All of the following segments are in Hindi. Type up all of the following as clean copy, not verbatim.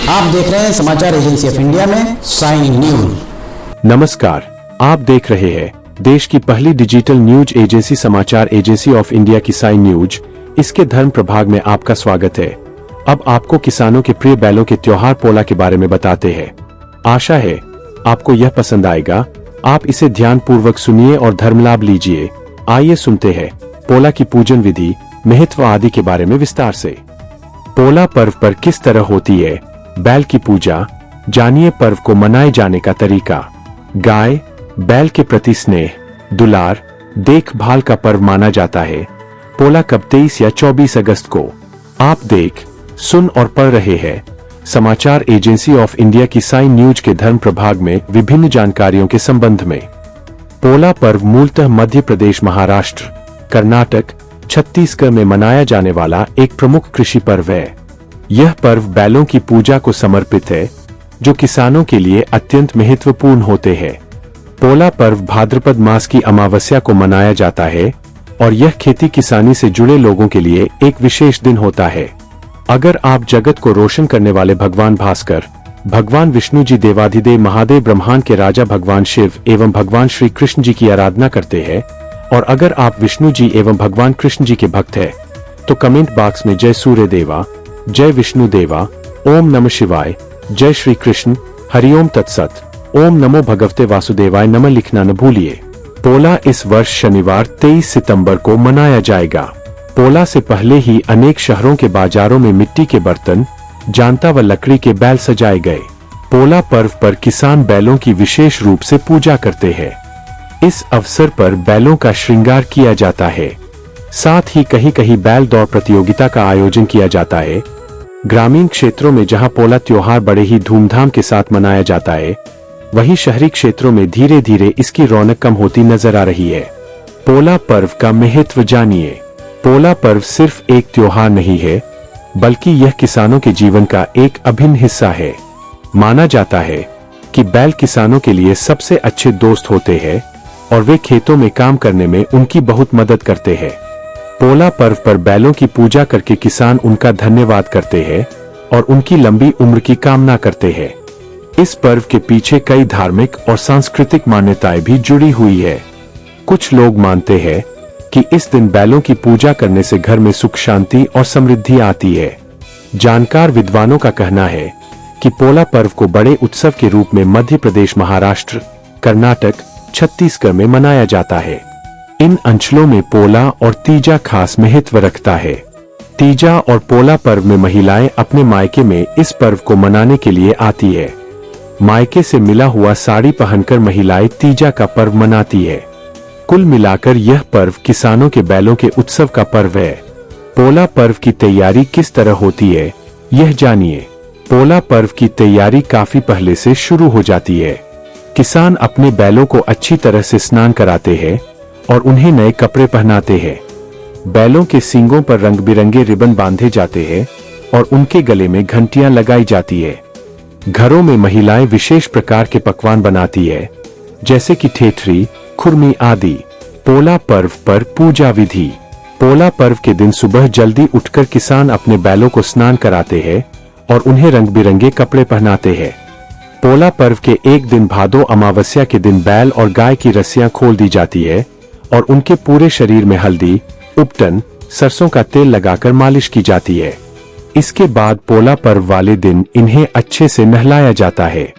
आप देख रहे हैं समाचार एजेंसी ऑफ इंडिया में साइन न्यूज। नमस्कार, आप देख रहे हैं देश की पहली डिजिटल न्यूज एजेंसी समाचार एजेंसी ऑफ इंडिया की साइन न्यूज। इसके धर्म प्रभाग में आपका स्वागत है। अब आपको किसानों के प्रिय बैलों के त्योहार पोला के बारे में बताते हैं। आशा है आपको यह पसंद आएगा। आप इसे ध्यान पूर्वक सुनिए और धर्म लाभ लीजिए। आइए सुनते हैं पोला की पूजन विधि, महत्व आदि के बारे में विस्तार से। पोला पर्व पर किस तरह होती है बैल की पूजा, जानिए पर्व को मनाए जाने का तरीका। गाय बैल के प्रति स्नेह, दुलार, देखभाल का पर्व माना जाता है। पोला कब 23 या 24 अगस्त को आप देख, सुन और पढ़ रहे हैं समाचार एजेंसी ऑफ इंडिया की साइन न्यूज के धर्म प्रभाग में विभिन्न जानकारियों के संबंध में। पोला पर्व मूलतः मध्य प्रदेश, महाराष्ट्र, कर्नाटक, छत्तीसगढ़ में मनाया जाने वाला एक प्रमुख कृषि पर्व है। यह पर्व बैलों की पूजा को समर्पित है, जो किसानों के लिए अत्यंत महत्वपूर्ण होते हैं। पोला पर्व भाद्रपद मास की अमावस्या को मनाया जाता है और यह खेती किसानी से जुड़े लोगों के लिए एक विशेष दिन होता है। अगर आप जगत को रोशन करने वाले भगवान भास्कर, भगवान विष्णु जी, देवाधिदेव महादेव, ब्रह्मांड के राजा भगवान शिव एवं भगवान श्री कृष्ण जी की आराधना करते हैं, और अगर आप विष्णु जी एवं भगवान कृष्ण जी के भक्त हैं, तो कमेंट बॉक्स में जय सूर्य देवा, जय विष्णु देवा, ओम नमः शिवाय, जय श्री कृष्ण, हरिओम तत्सत, ओम नमो भगवते वासुदेवाय नमः लिखना न भूलिए। पोला इस वर्ष शनिवार 23 सितंबर को मनाया जाएगा। पोला से पहले ही अनेक शहरों के बाजारों में मिट्टी के बर्तन, जानता व लकड़ी के बैल सजाए गए। पोला पर्व पर किसान बैलों की विशेष रूप से पूजा करते हैं। इस अवसर पर बैलों का श्रृंगार किया जाता है। साथ ही कहीं कहीं बैल दौड़ प्रतियोगिता का आयोजन किया जाता है। ग्रामीण क्षेत्रों में जहां पोला त्योहार बड़े ही धूमधाम के साथ मनाया जाता है, वहीं शहरी क्षेत्रों में धीरे धीरे इसकी रौनक कम होती नजर आ रही है। पोला पर्व का महत्व जानिए। पोला पर्व सिर्फ एक त्योहार नहीं है, बल्कि यह किसानों के जीवन का एक अभिन्न हिस्सा है। माना जाता है कि बैल किसानों के लिए सबसे अच्छे दोस्त होते हैं और वे खेतों में काम करने में उनकी बहुत मदद करते हैं। पोला पर्व पर बैलों की पूजा करके किसान उनका धन्यवाद करते हैं और उनकी लंबी उम्र की कामना करते हैं। इस पर्व के पीछे कई धार्मिक और सांस्कृतिक मान्यताएं भी जुड़ी हुई है। कुछ लोग मानते हैं कि इस दिन बैलों की पूजा करने से घर में सुख, शांति और समृद्धि आती है। जानकार विद्वानों का कहना है कि पोला पर्व को बड़े उत्सव के रूप में मध्य प्रदेश, महाराष्ट्र, कर्नाटक, छत्तीसगढ़ में मनाया जाता है। इन अंचलों में पोला और तीजा खास महत्व रखता है। तीजा और पोला पर्व में महिलाएं अपने मायके में इस पर्व को मनाने के लिए आती है। मायके से मिला हुआ साड़ी पहनकर महिलाएं तीजा का पर्व मनाती है। कुल मिलाकर यह पर्व किसानों के बैलों के उत्सव का पर्व है। पोला पर्व की तैयारी किस तरह होती है, यह जानिए। पोला पर्व की तैयारी काफी पहले से शुरू हो जाती है। किसान अपने बैलों को अच्छी तरह से स्नान कराते हैं और उन्हें नए कपड़े पहनाते हैं। बैलों के सींगों पर रंग बिरंगे रिबन बांधे जाते हैं और उनके गले में घंटियां लगाई जाती है। घरों में महिलाएं विशेष प्रकार के पकवान बनाती है, जैसे कि ठेठरी, खुरमी आदि। पोला पर्व पर पूजा विधि। पोला पर्व के दिन सुबह जल्दी उठकर किसान अपने बैलों को स्नान कराते हैं और उन्हें रंग बिरंगे कपड़े पहनाते हैं। पोला पर्व के एक दिन भादो अमावस्या के दिन बैल और गाय की रस्सियां खोल दी जाती है और उनके पूरे शरीर में हल्दी, उपटन, सरसों का तेल लगाकर मालिश की जाती है। इसके बाद पोला पर्व वाले दिन इन्हें अच्छे से नहलाया जाता है।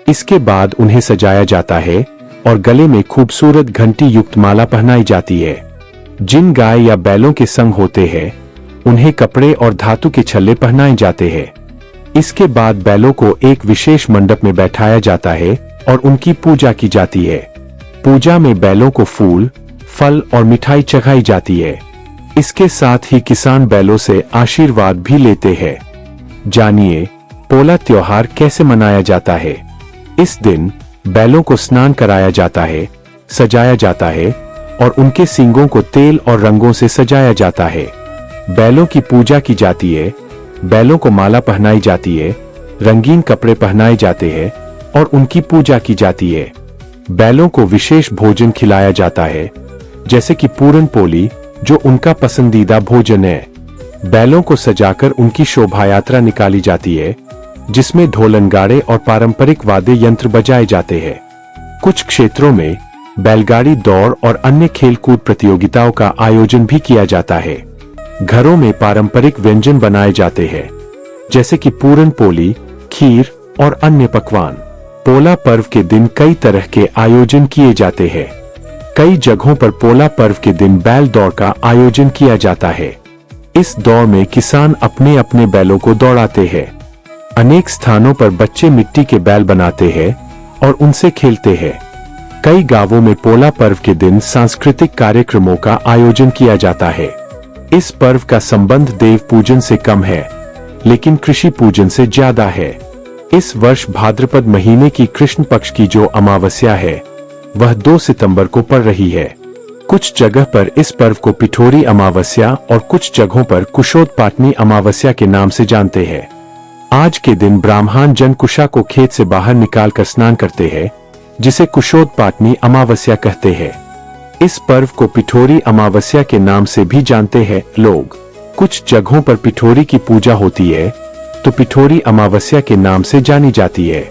इसके बाद उन्हें सजाया जाता है और गले में खूबसूरत घंटी युक्त माला पहनाई जाती है। जिन गाय या बैलों के संग होते हैं, उन्हें कपड़े और धातु के छल्ले पहनाए जाते हैं। इसके बाद बैलों को एक विशेष मंडप में बैठाया जाता है और उनकी पूजा की जाती है। पूजा में बैलों को फूल, फल और मिठाई चढ़ाई जाती है। इसके साथ ही किसान बैलों से आशीर्वाद भी लेते हैं। जानिए पोला त्योहार कैसे मनाया जाता है। इस दिन बैलों को स्नान कराया जाता है, सजाया जाता है और उनके सींगों को तेल और रंगों से सजाया जाता है। बैलों की पूजा की जाती है, बैलों को माला पहनाई जाती है, रंगीन कपड़े पहनाए जाते हैं और उनकी पूजा की जाती है। बैलों को विशेष भोजन खिलाया जाता है, जैसे कि पूरन पोली, जो उनका पसंदीदा भोजन है। बैलों को सजाकर उनकी शोभा यात्रा निकाली जाती है। जिसमें ढोल नगाड़े और पारंपरिक वाद्य यंत्र बजाए जाते हैं। कुछ क्षेत्रों में बैलगाड़ी दौड़ और अन्य खेलकूद प्रतियोगिताओं का आयोजन भी किया जाता है। घरों में पारंपरिक व्यंजन बनाए जाते हैं, जैसे कि पूरन पोली, खीर और अन्य पकवान। पोला पर्व के दिन कई तरह के आयोजन किए जाते हैं। कई जगहों पर पोला पर्व के दिन बैल दौड़ का आयोजन किया जाता है। इस दौड़ में किसान अपने अपने बैलों को दौड़ाते हैं। अनेक स्थानों पर बच्चे मिट्टी के बैल बनाते हैं और उनसे खेलते हैं। कई गांवों में पोला पर्व के दिन सांस्कृतिक कार्यक्रमों का आयोजन किया जाता है। इस पर्व का संबंध देव पूजन से कम है, लेकिन कृषि पूजन से ज्यादा है। इस वर्ष भाद्रपद महीने की कृष्ण पक्ष की जो अमावस्या है, वह 2 सितंबर को पड़ रही है। कुछ जगह पर इस पर्व को पिठोरी अमावस्या और कुछ जगहों पर कुशोदपाटनी अमावस्या के नाम से जानते हैं। आज के दिन ब्राह्मण जन कुशा को खेत से बाहर निकालकर स्नान करते हैं, जिसे कुशोदपाटनी अमावस्या कहते हैं। इस पर्व को पिठोरी अमावस्या के नाम से भी जानते हैं लोग। कुछ जगहों पर पिठोरी की पूजा होती है, तो पिठोरी अमावस्या के नाम से जानी जाती है।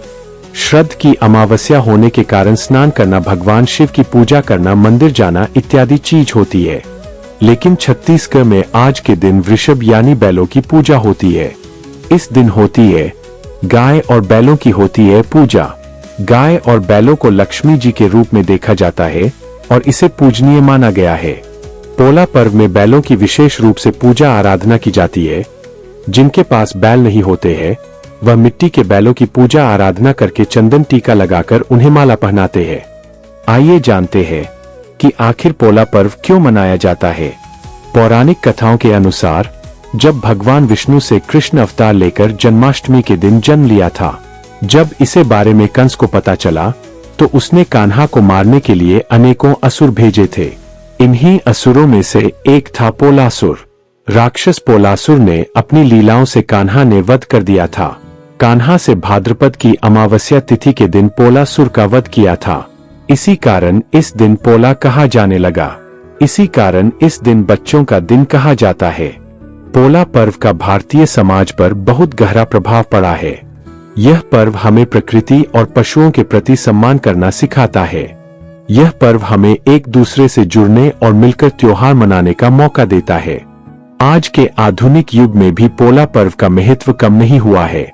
श्रद्ध की अमावस्या होने के कारण स्नान करना, भगवान शिव की पूजा करना, मंदिर जाना इत्यादि चीज होती है। लेकिन छत्तीसगढ़ में आज के दिन वृषभ यानी बैलों की पूजा होती है। इस दिन होती है गाय और बैलों की होती है पूजा। गाय और बैलों को लक्ष्मी जी के रूप में देखा जाता है और इसे पूजनीय माना गया है। पोला पर्व में बैलों की विशेष रूप से पूजा आराधना की जाती है। जिनके पास बैल नहीं होते हैं, वह मिट्टी के बैलों की पूजा आराधना करके चंदन टीका लगाकर उन्हें माला पहनाते हैं। आइए जानते हैं कि आखिर पोला पर्व क्यों मनाया जाता है। पौराणिक कथाओं के अनुसार जब भगवान विष्णु से कृष्ण अवतार लेकर जन्माष्टमी के दिन जन्म लिया था, जब इसे बारे में कंस को पता चला तो उसने कान्हा को मारने के लिए अनेकों असुर भेजे थे। इन्हीं असुरों में से एक था पोलासुर। राक्षस पोलासुर ने अपनी लीलाओं से कान्हा ने वध कर दिया था। कान्हा से भाद्रपद की अमावस्या तिथि के दिन पोलासुर का वध किया था। इसी कारण इस दिन पोला कहा जाने लगा। इसी कारण इस दिन बच्चों का दिन कहा जाता है। पोला पर्व का भारतीय समाज पर बहुत गहरा प्रभाव पड़ा है। यह पर्व हमें प्रकृति और पशुओं के प्रति सम्मान करना सिखाता है। यह पर्व हमें एक दूसरे से जुड़ने और मिलकर त्योहार मनाने का मौका देता है। आज के आधुनिक युग में भी पोला पर्व का महत्व कम नहीं हुआ है।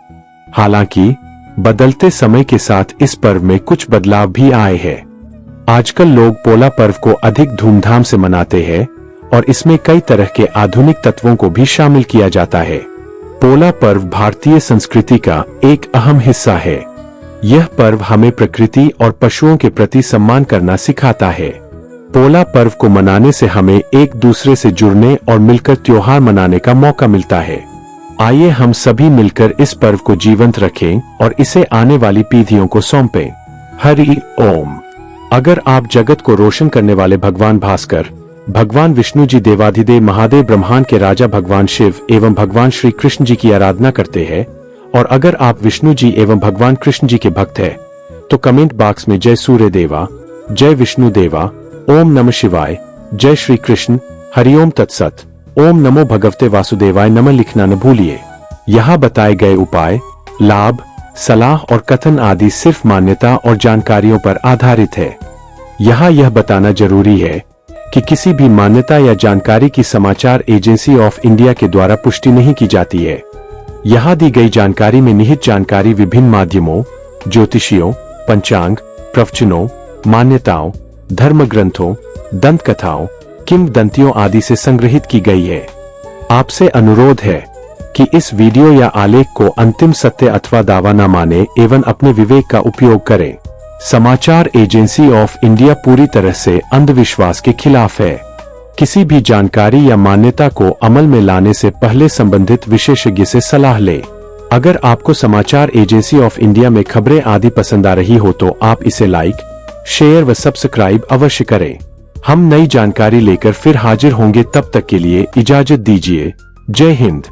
हालांकि बदलते समय के साथ इस पर्व में कुछ बदलाव भी आए हैं। आजकल लोग पोला पर्व को अधिक धूमधाम से मनाते हैं और इसमें कई तरह के आधुनिक तत्वों को भी शामिल किया जाता है। पोला पर्व भारतीय संस्कृति का एक अहम हिस्सा है। यह पर्व हमें प्रकृति और पशुओं के प्रति सम्मान करना सिखाता है। पोला पर्व को मनाने से हमें एक दूसरे से जुड़ने और मिलकर त्योहार मनाने का मौका मिलता है। आइए हम सभी मिलकर इस पर्व को जीवंत रखें और इसे आने वाली पीढ़ियों को सौंपें। हरि ओम। अगर आप जगत को रोशन करने वाले भगवान भास्कर, भगवान विष्णु जी, देवाधिदेव महादेव, ब्रह्मांड के राजा भगवान शिव एवं भगवान श्री कृष्ण जी की आराधना करते हैं, और अगर आप विष्णु जी एवं भगवान कृष्ण जी के भक्त हैं, तो कमेंट बॉक्स में जय सूर्य देवा, जय विष्णु देवा, ओम नमः शिवाय, जय श्री कृष्ण, हरिओम तत्सत, ओम नमो भगवते वासुदेवाय नमः लिखना न भूलिए। यहाँ बताए गए उपाय, लाभ, सलाह और कथन आदि सिर्फ मान्यता और जानकारियों पर आधारित है। यहाँ यह बताना जरूरी है कि किसी भी मान्यता या जानकारी की समाचार एजेंसी ऑफ इंडिया के द्वारा पुष्टि नहीं की जाती है। यहाँ दी गई जानकारी में निहित जानकारी विभिन्न माध्यमों, ज्योतिषियों, पंचांग, प्रवचनों, मान्यताओं, धर्म ग्रंथों, दंत कथाओं, किंवदंतियों आदि से संग्रहित की गई है। आपसे अनुरोध है कि इस वीडियो या आलेख को अंतिम सत्य अथवा दावा न माने एवं अपने विवेक का उपयोग करें। समाचार एजेंसी ऑफ इंडिया पूरी तरह से अंधविश्वास के खिलाफ है। किसी भी जानकारी या मान्यता को अमल में लाने से पहले संबंधित विशेषज्ञ से सलाह लें। अगर आपको समाचार एजेंसी ऑफ इंडिया में खबरें आदि पसंद आ रही हो तो आप इसे लाइक, शेयर व सब्सक्राइब अवश्य करें। हम नई जानकारी लेकर फिर हाजिर होंगे, तब तक के लिए इजाजत दीजिए। जय हिंद।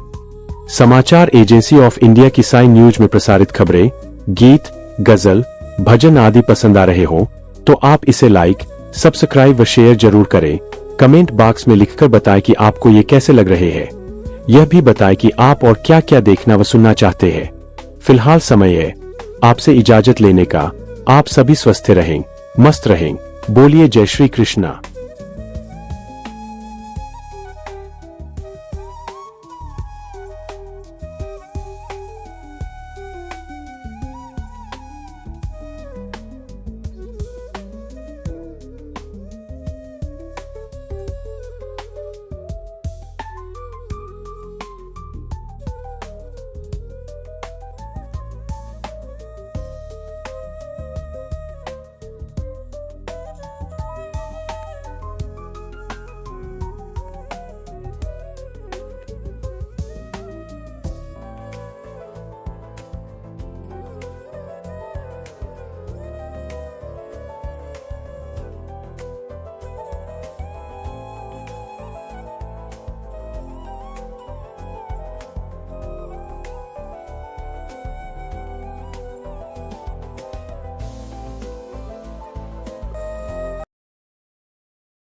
समाचार एजेंसी ऑफ इंडिया की साइन न्यूज में प्रसारित खबरें, गीत, गजल, भजन आदि पसंद आ रहे हो तो आप इसे लाइक, सब्सक्राइब व शेयर जरूर करें। कमेंट बॉक्स में लिखकर बताएं कि आपको ये कैसे लग रहे हैं। यह भी बताएं कि आप और क्या क्या देखना व सुनना चाहते हैं। फिलहाल समय है आपसे इजाजत लेने का। आप सभी स्वस्थ रहें, मस्त रहें। बोलिए जय श्री कृष्णा।